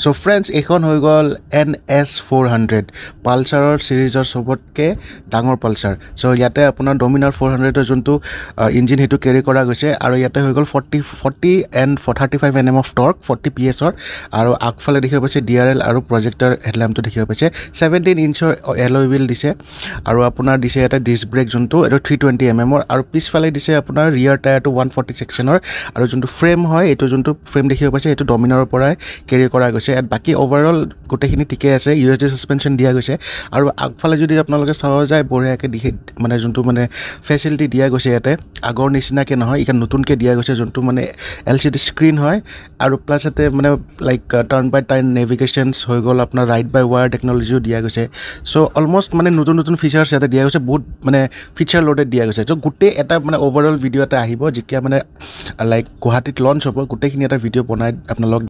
so friends এখন হৈ গ'ল NS400 পালচাৰৰ সিৰিজৰ সবতকে ডাঙৰ পালচাৰ সো ইয়াতে আপোনাৰ ডমিনাৰ 400 যোনটো ইঞ্জিন হেতু কেৰি কৰা গৈছে আৰু ইয়াতে হৈ গ'ল 40 and 35 Nm of torque 40 PS আৰু আগফালে দেখিব পাইছে DRL আৰু প্ৰজেক্টৰ হেডল্যাম্পটো দেখিব পাইছে 17 ইঞ্চৰ এলয় হুইল দিছে আৰু আপোনাৰ দিছে এটা ডিস্ক ব্ৰেক যোনটো এটো 320 mm আৰু পিছফালে দিছে আপোনাৰ ৰিয়াৰ টায়াৰটো 140 সেকশনৰ আৰু যোনটো ফ্ৰেম হয় এটো যোনটো ফ্ৰেম দেখিব পাইছে এটো ডমিনাৰৰ পৰাই কেৰি কৰা গৈছে এট বাকি ওভাৰঅল গোটেখিনি ঠিকে আছে USD সাসপেনশন দিয়া গৈছে আৰু আগফালে যদি আপোনালোকে চাও যায় বঢ়িয়াকে দেখি মানে যোনটো মানে ফেসিলিটি দিয়া গৈছে ইয়াতে আগৰ নিচিনাকে নহয় ইকা নতুনকে দিয়া গৈছে যোনটো মানে LCD স্ক্ৰিন হয় আৰু প্লাস এতে মানে লাইক টাৰ্ন বাই টাৰ্ন নেভিগেশনস হৈ গল আপোনাৰ ৰাইট বাই ওয়্যাৰ টেকনলজিও দিয়া গৈছে সো অলমোস্ট মানে নতুন ফিচাৰস ইয়াতে দিয়া গৈছে বহুত মানে ফিচাৰ লোডেড দিয়া গৈছে সো গুটে এটা মানে ওভাৰঅল ভিডিও এটা আহিব যেতিয়া মানে লাইক গুৱাহাটীত লঞ্চ হ'ব গুটেখিনি এটা ভিডিও বনাই আপোনালোক